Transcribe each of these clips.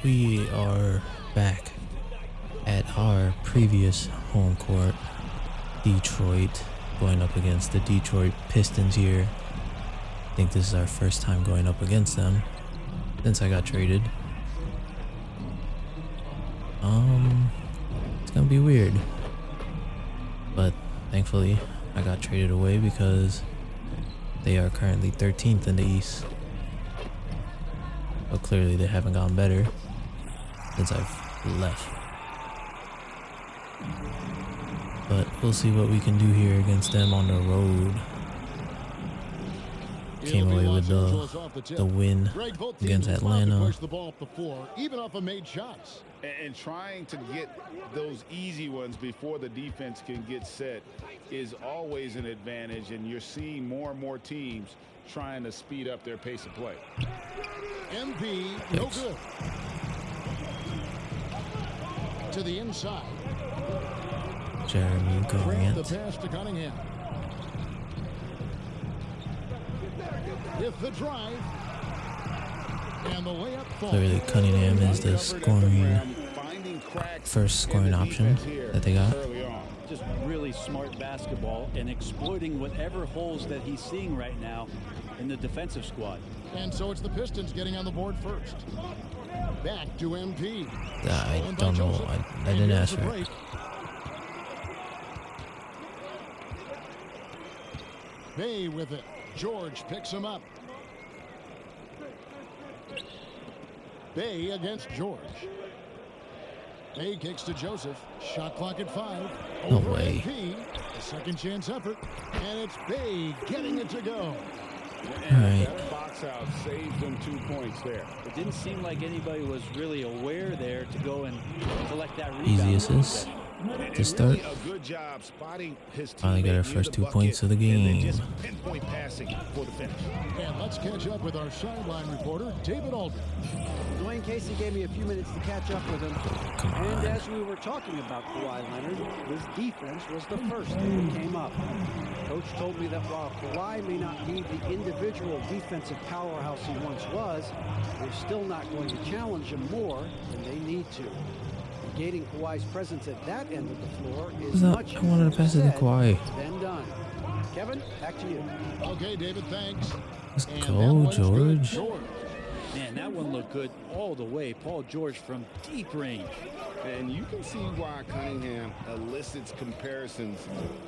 We are back at our previous home court, Detroit, going up against the Detroit Pistons here. I think this is our first time going up against them since I got traded. It's gonna be weird, but thankfully I got traded away because they are currently 13th in the East. But clearly they haven't gotten better since I've left. But we'll see what we can do here against them on the road. Came away with the win against Atlanta. Even off of made shots. And trying to get those easy ones before the defense can get set is always an advantage, and you're seeing more and more teams trying to speed up their pace of play. MP, no good. To the inside. Jeremy Grant. The pass to Cunningham. With the drive. And the layup. Clearly Cunningham is the first scoring option that they got. Just really smart basketball and exploiting whatever holes that he's seeing right now in the defensive squad. And so it's the Pistons getting on the board first. Back to MP. I don't know. I didn't ask for it. Bay with it. George picks him up. Bay against George. Bay kicks to Joseph. Shot clock at 5. No way. MP, a second chance effort. And it's Bay getting it to go. Alright. That box out saves them 2 points there. It didn't seem like anybody was really aware there to go and collect that rebound. Easy assist to start. A good job spotting his Finally got our first 2 points of the game. Pinpoint passing for the finish. And let's catch up with our sideline reporter, David Aldridge. Dwayne Casey gave me a few minutes to catch up with him. Come on. And as we were talking about Kawhi Leonard, his defense was the first thing that came up. Coach told me that while Kawhi may not be the individual defensive powerhouse he once was, they're still not going to challenge him more than they need to. Negating Kawhi's presence at that end of the floor is much I wanted to pass it to Kawhi. than done. Kevin, back to you. Okay, David, thanks. Let's go, George. Man, that one looked good all the way. Paul George from deep range. And you can see why Cunningham elicits comparisons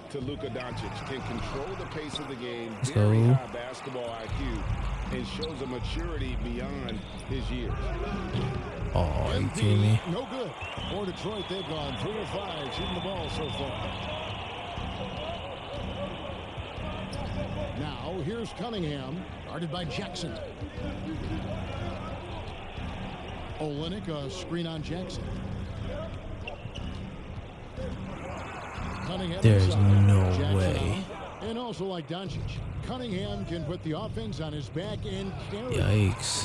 to Luka Doncic. Can control the pace of the game, very high basketball IQ, and shows a maturity beyond his years. Oh, are you kidding me? No good. For Detroit, they've gone 3 of 5 shooting the ball so far. Now, here's Cunningham, guarded by Jackson. Olynyk, a screen on Jackson. Cunningham There's no Jackson way. and also like Doncic, Cunningham can put the offense on his back and carry. Yikes.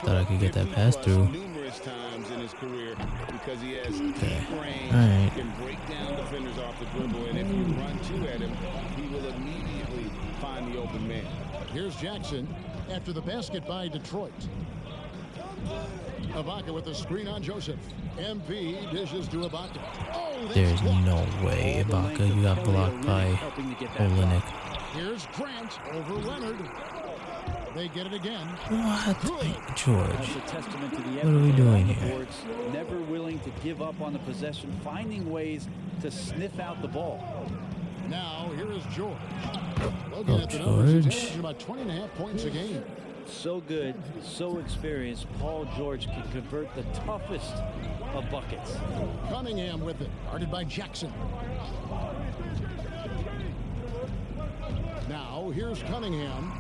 Thought I could get that pass through. Numerous times in his career because he has Okay. deep range, Alright. can break down defenders off the dribble, and if you run 2 at him, he will immediately find the open man. Here's Jackson after the basket by Detroit. Ibaka with the screen on Joseph. MP dishes to Ibaka. Oh, There's no way, Ibaka. You got blocked by Olynyk. Here's Grant over Leonard. They get it again. What? That's George. a testament to the What are we effort doing on the here? boards, never willing to give up on the possession, finding ways to sniff out the ball. Now, here is George. Oh, Looking at the numbers, he's George. averaging about 20.5 points a game. So good, so experienced, Paul George can convert the toughest of buckets. Cunningham with it, guarded by Jackson. Now, here's Cunningham.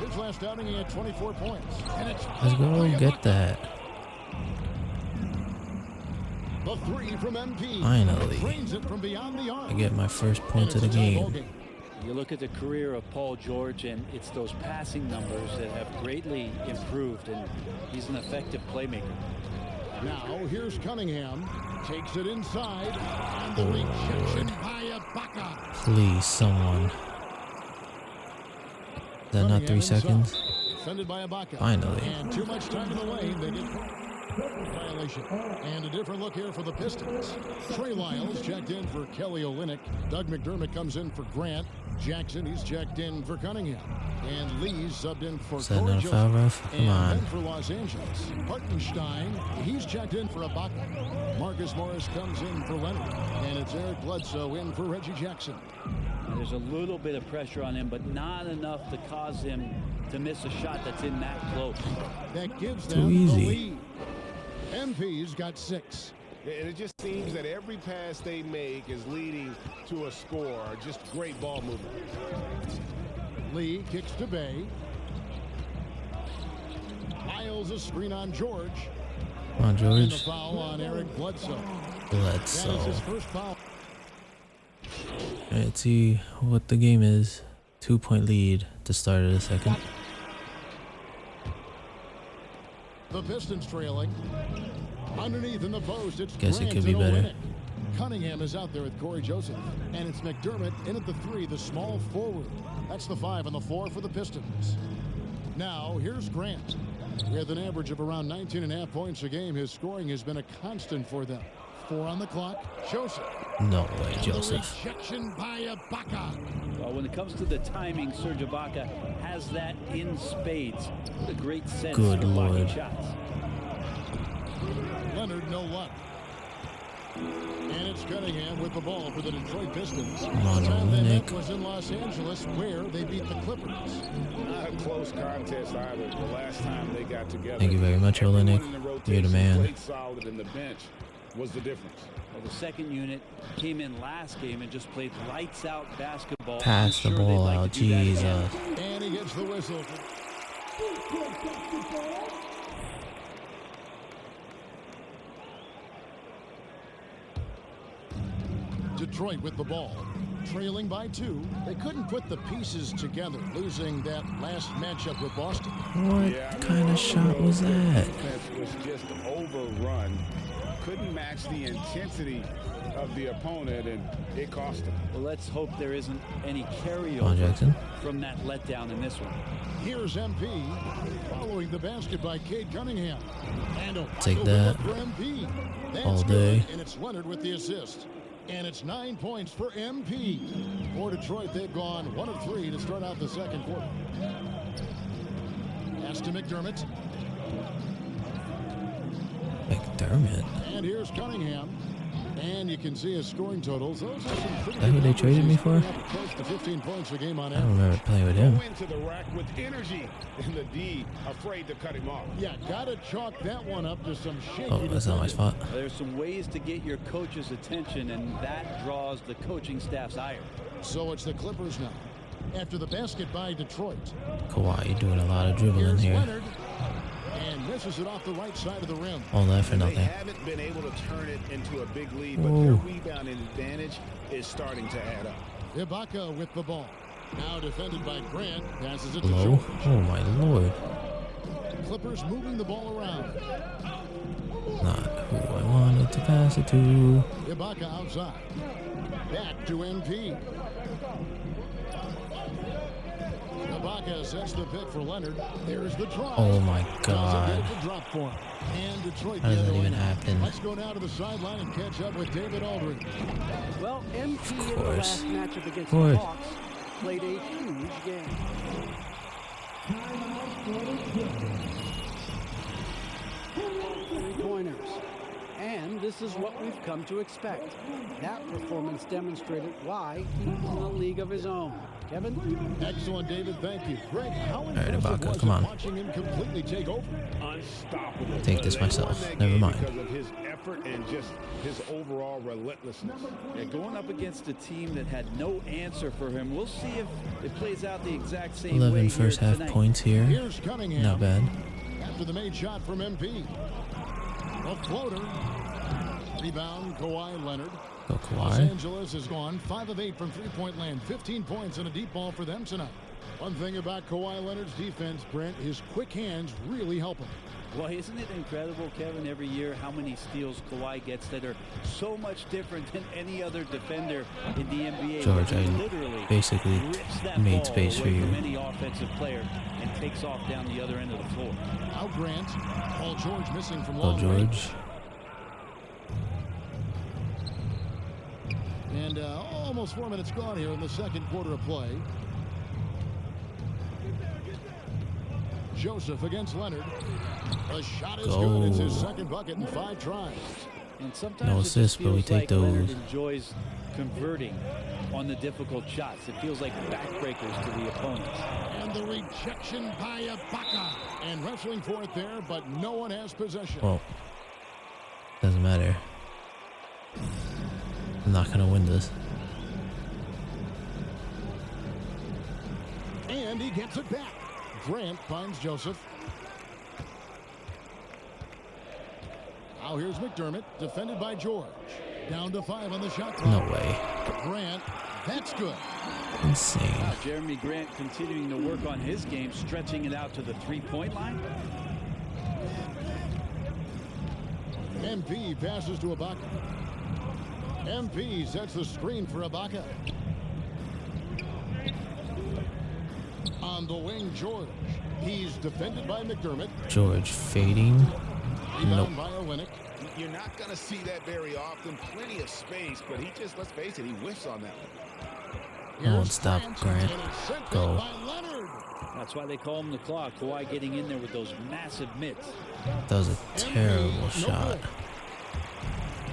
His last outing, he had 24 points. And it's Let's go get that. the 3 from MP. Finally. Drains it from beyond the arc. I get my first points of the game. You look at the career of Paul George, and it's those passing numbers that have greatly improved, and he's an effective playmaker. Now, here's Cunningham. Takes it inside. And the rejection by Ibaka. Please, someone. Is that not 3 seconds? Defended by Ibaka. Finally. And too much time in the lane. They get Violation. And a different look here for the Pistons. Trey Lyles checked in for Kelly Olynyk. Doug McDermott comes in for Grant. Jackson, he's checked in for Cunningham. And Lee's subbed in for Is that Corey not a foul, ref? Come and on. then for Los Angeles, Hartenstein, he's checked in for Ibaka. Marcus Morris comes in for Leonard. And it's Eric Bledsoe in for Reggie Jackson. There's a little bit of pressure on him, but not enough to cause him to miss a shot that's in that close. That gives Too them easy. the lead. MP's got 6. And it just seems that every pass they make is leading to a score. Just great ball movement. Lee kicks to Bay. Lyles a screen on George. Come on, And the George. foul on Eric Bledsoe. That is his Bledsoe. first foul. All right, see what the game is. 2-point lead to start of the second. The Pistons trailing. Underneath in the post, it's Guess it Grant could be and better. Olynyk. Cunningham is out there with Corey Joseph. And it's McDermott in at the 3, the small forward. That's the 5 on the floor for the Pistons. Now, here's Grant. With an average of around 19.5 points a game, his scoring has been a constant for them. 4 on the clock. Joseph. No way, And Joseph. the rejection by Ibaka. Well, when it comes to the timing, Serge Ibaka has that in spades. What a great sense Good for blocking Lord. shots. Leonard, no luck. And it's Cunningham with the ball for the Detroit Pistons. Come on, The time they met Olynyk. was in Los Angeles, where they beat the Clippers. Not a close contest either. The last time they got together. Thank you very much, Everyone Olynyk. in the You're rotation the man. played solid, and the bench was the difference. Well, the second unit came in last game and just played lights out basketball. Pass I'm the sure they'd ball like out. to do that again. Jesus. And he gets the whistle. Detroit with the ball. Trailing by 2. They couldn't put the pieces together, losing that last matchup with Boston. What kind of shot was that? Defense was just overrun. Couldn't match the intensity of the opponent, and it cost them. Well, let's hope there isn't any Come on, carryover Jackson. from that letdown in this one. Here's MP following the basket by Cade Cunningham. And Take Ibaka that. with for MP. That's All good, day. and it's Leonard with the assist. And it's 9 points for MP. For Detroit, they've gone 1 of 3 to start out the second quarter. Pass to McDermott. McDermott. And here's Cunningham. And you can see his scoring totals. Those are some pretty Is that who good they traded me for? numbers. Close to 15 points a game on I don't average. remember playing with him. Go into the rack with energy, and the D afraid to cut him off. Yeah, gotta chalk that one up to some shaky Oh, that's not my defending. spot. There's some ways to get your coach's attention, and that draws the coaching staff's ire. So it's the Clippers now. After the basket by Detroit. Kawhi, you're doing a lot of dribbling Here's here. Leonard. And misses it off the right side of the rim. All that for They nothing. haven't been able to turn it into a big lead, but Whoa. their rebounding advantage is starting to add up. Ibaka with the ball. Now defended by Grant. Passes it to Low. George. Oh my lord. Clippers moving the ball around. Not who I wanted to pass it to. Ibaka outside. Back to MP. Ibaka sets the pick for Leonard. There's the try. Oh my Doesn't god. get the drop for him. And Detroit How does the that other even way. happen? Let's go now to the sideline and catch up with David Aldridge. Well, MP in the course. last matchup against the Of course. Hawks played a huge game. 3-pointers. And this is what we've come to expect. That performance demonstrated why he's in a league of his own. Kevin? Excellent, David. Thank you. Greg, how right, impressive Ibaka, was come it on. watching him completely take over? Unstoppable. Take this They won myself. that Never game mind. Because of his effort and just his overall relentlessness. Yeah, going up against a team that had no answer for him. We'll see if it plays out the exact same way 11 here first half tonight. points here. Here's Cunningham. Not bad. After the made shot from MP. A floater. Rebound, Kawhi Leonard. Go Los Kawhi. Angeles has gone 5 of 8 from three-point land. 15 points and a deep ball for them tonight. One thing about Kawhi Leonard's defense, Brent, his quick hands really help him. Well, isn't it incredible, Kevin, every year how many steals Kawhi gets that are so much different than any other defender in the NBA? George, He I literally basically rips that made ball space for away you. from any offensive player and takes off down the other end of the floor. Now Grant. Paul George missing from Paul long range. George. And almost 4 minutes gone here in the second quarter of play. Joseph against Leonard. The shot is good. It's his second bucket in 5 tries. And sometimes No it just assists, but we feels take like Leonard those. enjoys converting on the difficult shots. It feels like backbreakers to the opponents. And the rejection by Ibaka. And wrestling for it there, but no one has possession. Well, doesn't matter. I'm not gonna win this. And he gets it back. Grant finds Joseph. Now here's McDermott, defended by George. Down to 5 on the shot clock. No way. Grant, that's good. Insane. Jeremy Grant continuing to work on his game, stretching it out to the three-point line. MP passes to Ibaka. MP sets the screen for Ibaka. On the wing, George. He's defended by McDermott. George fading. Nope. Rebound by Olynyk. You're not going to see that very often. Plenty of space, but he just, let's face it, he whiffs on that one. I won't stop Grant. And it's sent Go. back by Leonard. That's why they call him the clock. Kawhi getting in there with those massive mitts. That was a terrible No shot. good.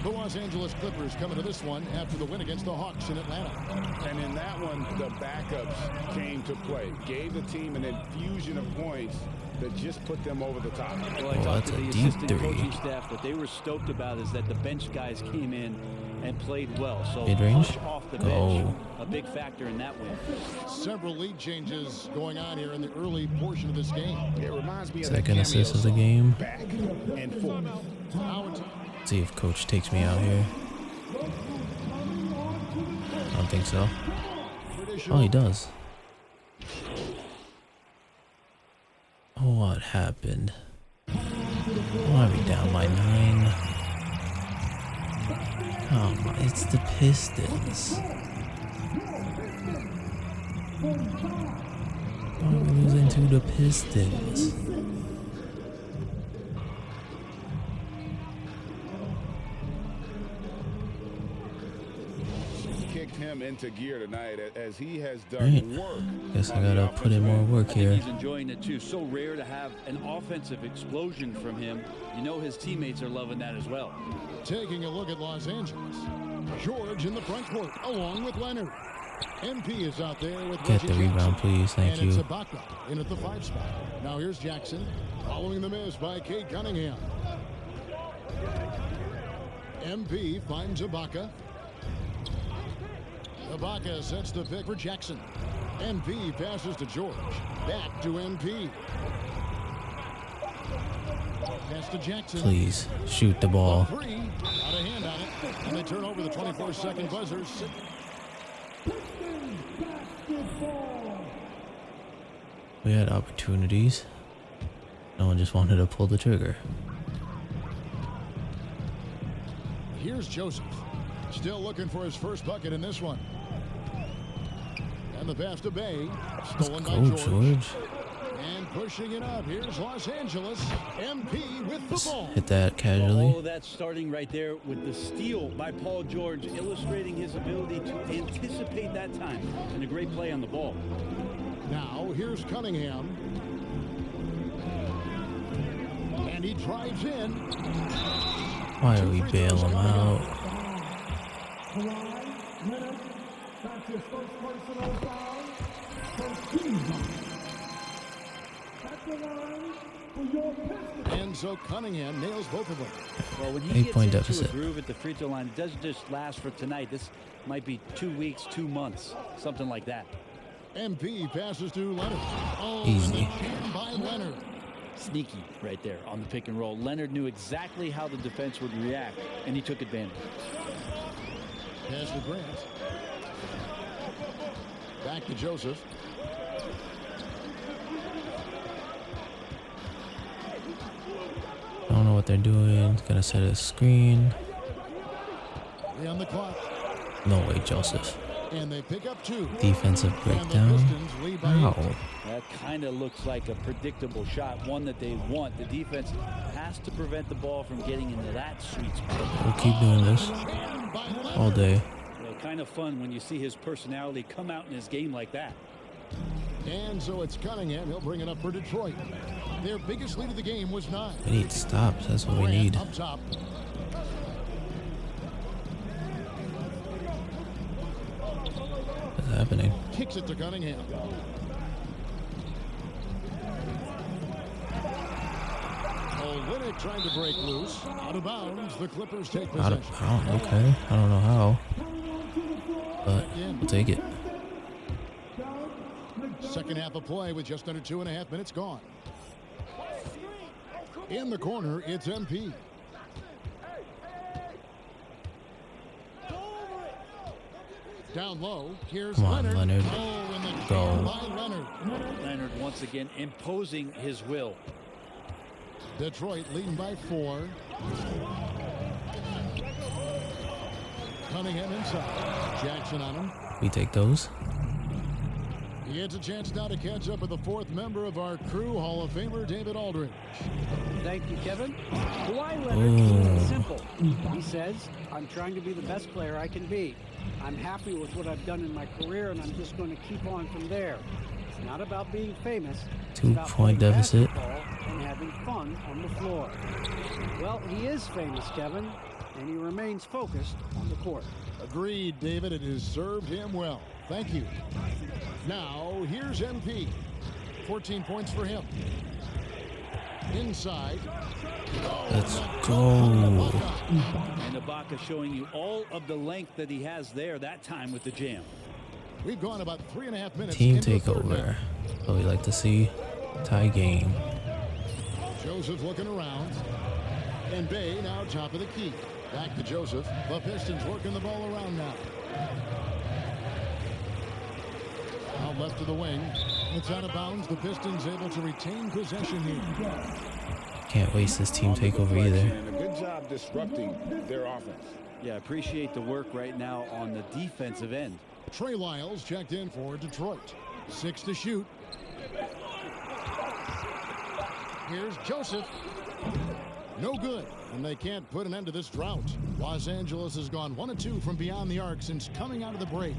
The Los Angeles Clippers coming to this one after the win against the Hawks in Atlanta. And in that one, the backups came to play. Gave the team an infusion of points that just put them over the top. Well, I Oh, talked that's to a the deep assistant three. coaching staff. What they were stoked about is that the bench guys came in and played well. So Mid-range? push off the Go. bench, a big factor in that win. Several lead changes going on here in the early portion of this game. It reminds me of Second the assist cameo of the song, game. Back and forth. Now it's See if coach takes me out here. I don't think so. Oh, he does. What happened? Why are we down by 9? Oh my, it's the Pistons. Why are we losing to the Pistons? Kicked him into gear tonight as he has Right. done work. Guess I on the gotta put in offensive more end. work I think here. he's enjoying it too. So rare to have an offensive explosion from him. You know his teammates are loving that as well. taking a look at Los Angeles. George in the front court along with Leonard. MP is out there with Get Reggie the rebound, Jackson. please. Thank And it's you. Ibaka in at the 5 spot. Now here's Jackson following the miss by Kate Cunningham. MP finds Ibaka. Ibaka sets the pick for Jackson. MP passes to George. Back to MP. Pass to Jackson. Please shoot the ball. Three. Out of hand on it. And they turn over the 24-second buzzer. We had opportunities. No one just wanted to pull the trigger. Here's Joseph. Still looking for his first bucket in this one. And the pass to Bay. Stolen by Go, George. George. And pushing it up. Here's Los Angeles. MP with the ball. Hit that casually. All of that starting right there with the steal by Paul George, illustrating his ability to anticipate that time. And a great play on the ball. Now here's Cunningham. And he drives in. Why are we bailing him out? And so Cunningham nails both of them. Well, when he 8-point gets into deficit. a groove at the free throw line, it doesn't just last for tonight. This might be 2 weeks, 2 months, something like that. MP passes to Leonard. Oh, Easy. and the jam by Leonard. Sneaky right there on the pick and roll. Leonard knew exactly how the defense would react, and he took advantage. Pass to Grant. Back to Joseph. know what they're doing. Gonna set a screen. On the clock. No way, Joseph. And they pick up 2. Defensive And the breakdown. Pistons lead by 8. Wow. That kind of looks like a predictable shot, one that they want. The defense has to prevent the ball from getting into that sweet spot. We'll keep doing this all day. Kind of fun when you see his personality come out in his game like that. And so it's Cunningham. He'll bring it up for Detroit. Their biggest lead of the game was 9. We need stops. That's what we Grant need. up top. What's happening? Kicks it to Cunningham. Olynyk trying to break loose. Out of bounds. The Clippers take possession. Okay. I don't know how. But we'll take it. Second half of play with just under 2.5 minutes gone. In the corner, it's MP. Down low, here's Come on, Leonard. Leonard. Oh, and the Go. jam by Leonard. Leonard once again imposing his will. Detroit leading by 4. Cunningham inside. Jackson on him. We take those. He gets a chance now to catch up with the 4th member of our crew, Hall of Famer David Aldridge. Thank you, Kevin. Kawhi Leonard keeps it simple. He says, I'm trying to be the best player I can be. I'm happy with what I've done in my career, and I'm just going to keep on from there. It's not about being famous. It's about 2-point playing deficit. basketball and having fun on the floor. Well, he is famous, Kevin, and he remains focused on the court. Agreed, David. It has served him well. Thank you. Now, here's MP. 14 points for him. Inside. Let's go. And Ibaka showing you all of the length that he has there that time with the jam. We've gone about 3.5 minutes. Team into the third takeover. half. What we like to see. Tie game. Joseph looking around. And Bay now top of the key. Back to Joseph. The Pistons working the ball around now. Out left to the wing. It's out of bounds. The Pistons able to retain possession here. Can't waste this team takeover either. And a good job disrupting their offense. Yeah, appreciate the work right now on the defensive end. Trey Lyles checked in for Detroit. 6 to shoot. Here's Joseph. No good, and they can't put an end to this drought. Los Angeles has gone 1 of 2 from beyond the arc since coming out of the break.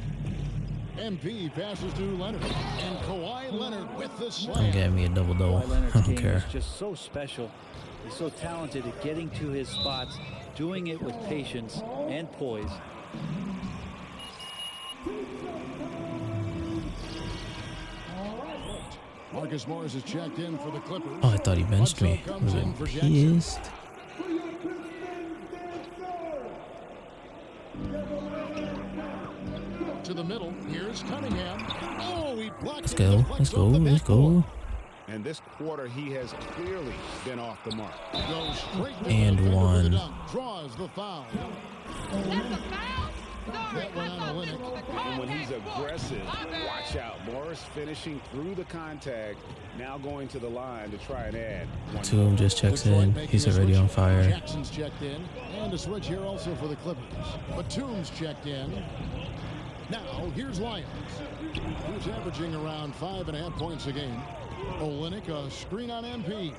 MP passes to Leonard, and Kawhi Leonard with the Don't slam. get me a double-double. Kawhi Leonard's I don't game care. is just so special. He's so talented at getting to his spots, doing it with patience and poise. Marcus Morris is checked in for the Clippers. Oh, I thought he benched me. Bledsoe I comes was in for Jackson. pissed. To the middle. Here's Cunningham. Oh, he blocked Let's it. go. Deflects Let's off go. the Let's backboard. go. And this quarter, he has clearly been off the mark. Goes straight to And the defender for one. the dunk. Draws the foul. That went on Olynyk. And when he's aggressive, watch out. Morris finishing through the contact, now going to the line to try and add. Batum just checks Detroit in. making He's a already switch. on fire. Jackson's checked in. And a switch here also for the Clippers. Batum's checked in. Now, here's Lyons. He's averaging around 5.5 points a game. Olynyk, a screen on MP.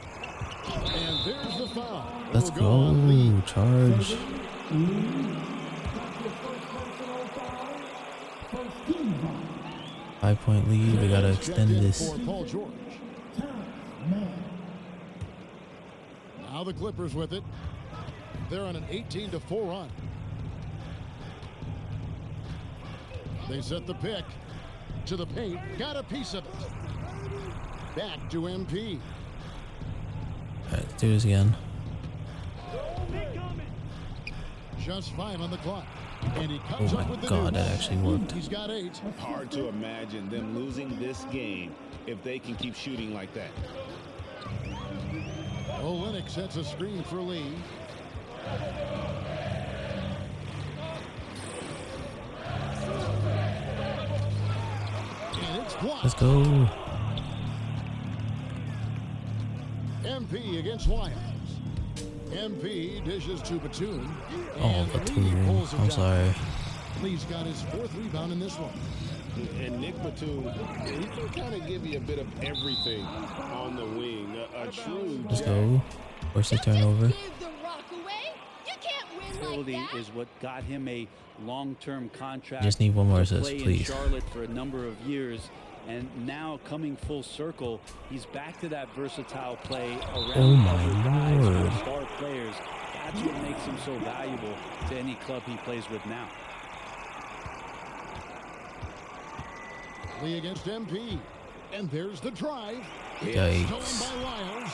And there's the foul. Let's It'll on Lee. go. Charge. 5-point lead. We gotta Checked extend in this. for Paul George. Now the Clippers with it. They're on an 18-4 run. They set the pick to the paint. Got a piece of it. Back to MP. All right, let's do this again. Just 5 on the clock. And he comes Oh up my with the God, deuce. that actually worked. He's got 8. Hard to imagine them losing this game if they can keep shooting like that. Olynyk sets a screen for Lee. And it's blocked. Let's go. MP against Lyons. MP dishes to Batum. Oh, And Lee Batum. pulls it I'm down. sorry. Lee's got his 4th rebound in this one. And Nick Batum, he can kind of give you a bit of everything on the wing. A true Let's jack. go. Force the turnover. Give the rock away. You can't win like Ability that. is what got him a long-term contract. Just need one more to assist, play please. in Charlotte for a number of years, and now coming full circle, he's back to that versatile play around Oh my other guys, Lord. other star players. That's what makes him so valuable to any club he plays with now. Lee against MP. And there's the drive. Yikes. Stolen by Lyles.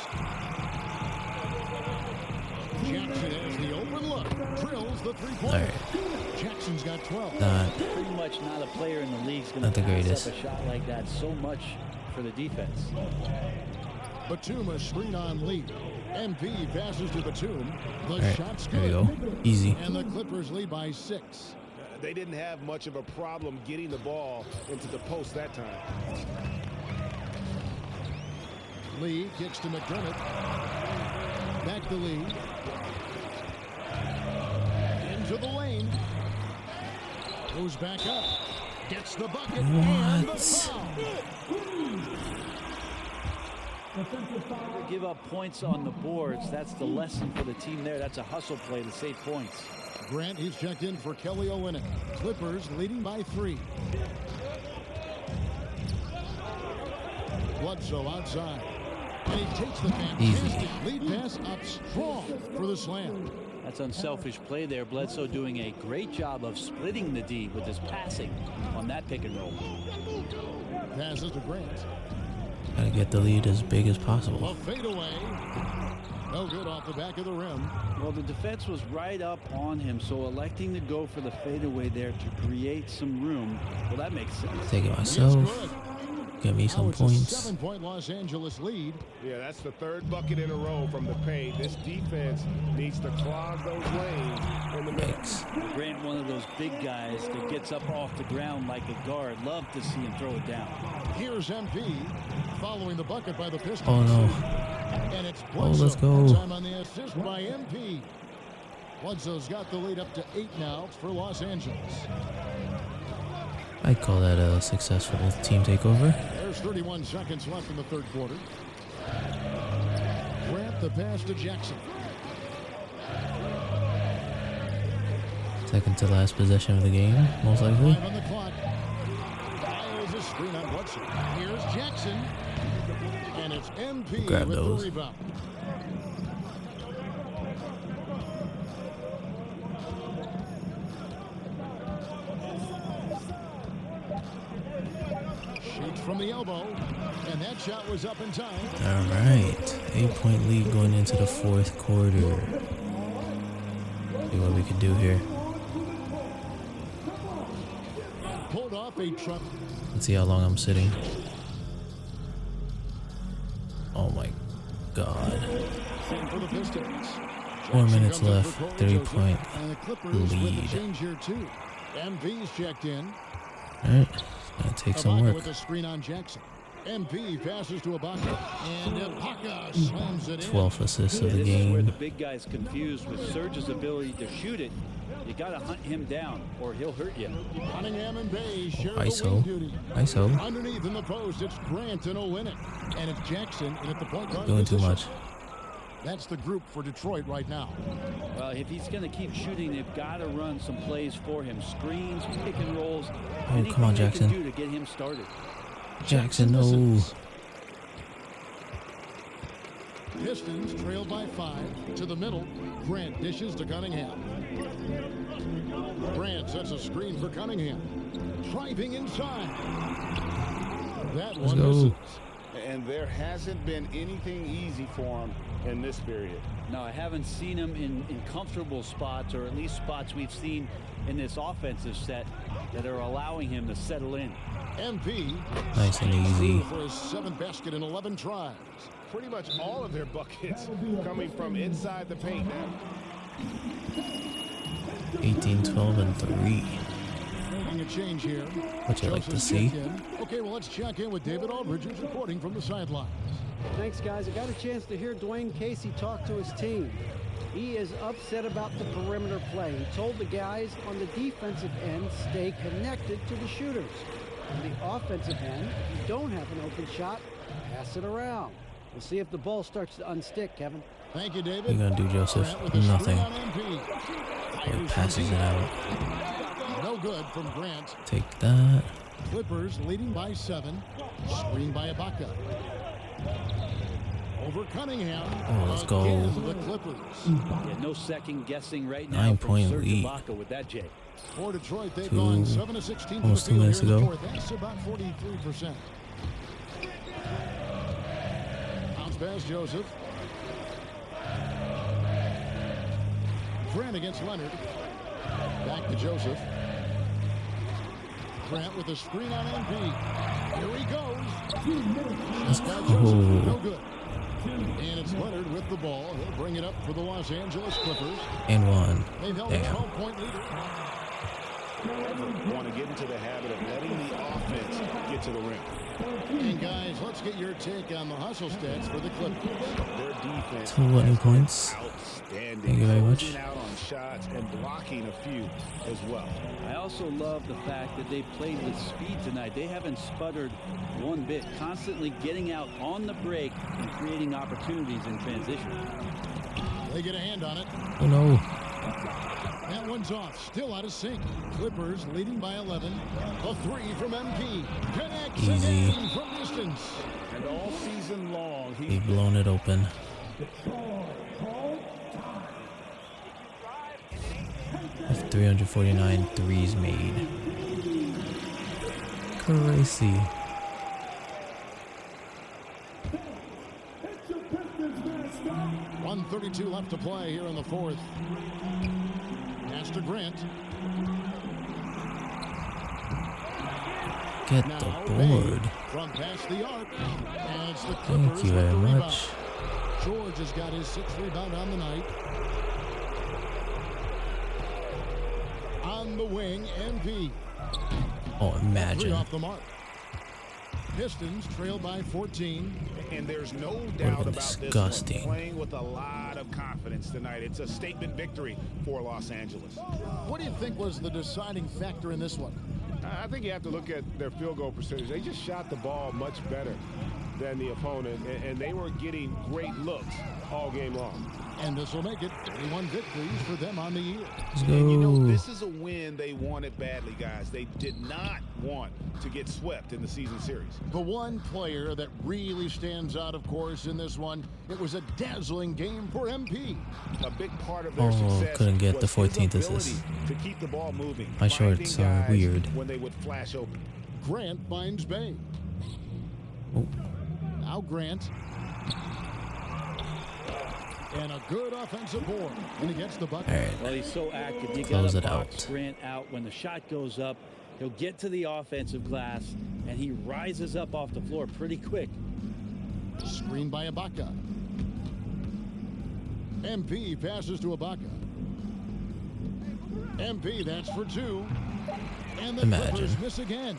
Jackson has the open look. Drills the three-pointer. Alright. Jackson's got 12. Not. Pretty much not a player in the league is going Not to the pass greatest. up a shot like that so much for the defense. Batum a screen on Lee. MP passes to Batum. The Alright. shot's There we good. go. Easy. And the Clippers lead by 6. They didn't have much of a problem getting the ball into the post that time. Lee kicks to McDermott. Back to Lee. Into the lane. Goes back up. Gets the bucket. And the What? foul. Never give up points on the boards. That's the lesson for the team there. That's a hustle play to save points. Grant, he's checked in for Kelly Olynyk. Clippers leading by 3. Bledsoe outside. And he takes the fantastic lead pass up strong for the slam. That's unselfish play there. Bledsoe doing a great job of splitting the D with his passing on that pick and roll. Passes to Grant. Gotta get the lead as big as A possible. fadeaway. No good off the back of the rim. Well, the defense was right up on him, so electing to go for the fadeaway there to create some room, well, that makes sense. Take it It's myself. good. Get me Now some it's a points. 7-point Los Angeles lead. Yeah, that's the 3rd bucket in a row from the paint. This defense needs to clog those lanes in the middle. Yikes. Grant, one of those big guys that gets up off the ground like a guard. Love to see him throw it down. Here's MP following the bucket by the Pistons. Oh no. And it's Oh, let's Bledsoe. go. Time on the assist by MP. Bledsoe's got the lead up to 8 now for Los Angeles. I'd call that a successful team takeover. There's 31 seconds left in the 3rd quarter. Grant the pass to Jackson. Second to last possession of the game, most likely. 5 on the clock. Lyles a screen on Bledsoe. Here's Jackson. And it's MP Grab with those. the rebound. Shoots from the elbow. And that shot was up in time. All right. 8-point lead going into the 4th quarter. See what we can do here. Pulled off a truck. Let's see how long I'm sitting. Oh my god. And for the Pistons. 4 minutes Jackson comes left. up for Corey 3-point Joseph, and the Clippers with lead. a change here too. MP's checked in. Alright. Gonna take some Ibaka work. with a screen on Jackson. MP passes to Ibaka. And Ibaka slams it in. 12th assist of the This is where the game. big guy's confused with Serge's ability to shoot it. You got to hunt him down, or he'll hurt you. Cunningham and Bay share the ISO. wing duty. ISO. Underneath in the post, it's Grant and Olynyk. And it's Jackson in at the point guard Doing too position. much. That's the group for Detroit right now. Well, if he's going to keep shooting, they've got to run some plays for him. Screens, pick and rolls. Oh, anything come on, they can Jackson. do to get him started. Jackson, no. misses. Pistons trail by 5 to the middle. Grant dishes to Cunningham. Grant sets a screen for Cunningham. Driving inside. That Let's one go. misses. And there hasn't been anything easy for him in this period. No, I haven't seen him in comfortable spots, or at least spots we've seen in this offensive set that are allowing him to settle in. MP Nice and easy. for his 7th basket in 11 tries. Pretty much all of their buckets coming from inside the paint now. 18, 12, and 3. Making a change here. Which I like to Joseph's see. checked in. Okay, well, let's check in with David Aldridge, who's reporting from the sidelines. Thanks, guys. I got a chance to hear Dwayne Casey talk to his team. He is upset about the perimeter play. He told the guys on the defensive end, stay connected to the shooters. On the offensive end, if you don't have an open shot, pass it around. We'll see if the ball starts to unstick, Kevin. Thank you, David. You're gonna do, Joseph? Nothing. Or passes it out. No good from Grant. Take that. Clippers leading by 7. Screen by Ibaka. Over Cunningham. Oh, let's go. Again, the Clippers. Yeah, no second guessing right now. 9-point from Serge lead. Ibaka with that, Jay. For Detroit, they've gone 7 of 16 from almost the 2 field minutes here in the ago. fourth. That's about 43%. Bounce pass, Joseph. Grant against Leonard. Back to Joseph. Grant with a screen on MP. Here he goes. Let's Got go. Joseph. No good. And it's Leonard with the ball. He'll bring it up for the Los Angeles Clippers. And 1. They've held a Damn. 12-point lead. Want to get into the habit of letting the offense get to the rim. And guys, let's get your take on the hustle stats for the Clippers. Their defense 20 points. outstanding. Thank you very much. Closing out on shots and blocking a few as well. I also love the fact that they played with speed tonight. They haven't sputtered one bit, constantly getting out on the break and creating opportunities in transition. They get a hand on it. Oh no. That one's off. Still out of sync. Clippers leading by 11. A 3 from MP. Connects Easy. again from distance. And all season long, They've blown it open. Of 349 threes made. Crazy. .132 left to play here in the fourth. Pass to Grant. Get Now the board. from past the arc. And it's the Clippers Thank you with the very rebound. much. George has got his 6th rebound on the night. On the wing, MP. Oh, 3 imagine. off the mark. Pistons trail by 14. And there's no Would've doubt been about this disgusting. one. Playing with a lot of confidence tonight. It's a statement victory for Los Angeles. What do you think was the deciding factor in this one? I think you have to look at their field goal percentage. They just shot the ball much better than the opponent, and they were getting great looks all game long. And this will make it 31 victories for them on the year. Let's And you know, go. this is a win they wanted badly, guys. They did not want to get swept in the season series. The one player that really stands out, of course, in this one, it was a dazzling game for MP. A big part of their Oh, success couldn't get the was his 14th ability assist. to keep the ball moving. My finding shorts are guys weird. when they would flash open. Grant finds Bay. Oh. Now Grant. And a good offensive board. And he gets the bucket. All right. Well, he's so active. You Close got it to box out. Grant out. When the shot goes up, he'll get to the offensive glass, and he rises up off the floor pretty quick. Screen by Ibaka. MP passes to Ibaka. MP, that's for 2. And the Imagine. Clippers miss again.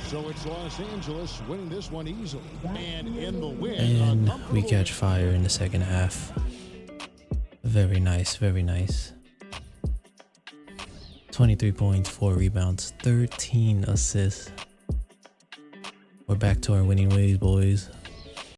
So it's Los Angeles winning this one easily. And in the win, And a we comfortable catch fire in the second half. Very nice, very nice. 23 points, 4 rebounds, 13 assists. We're back to our winning ways, boys.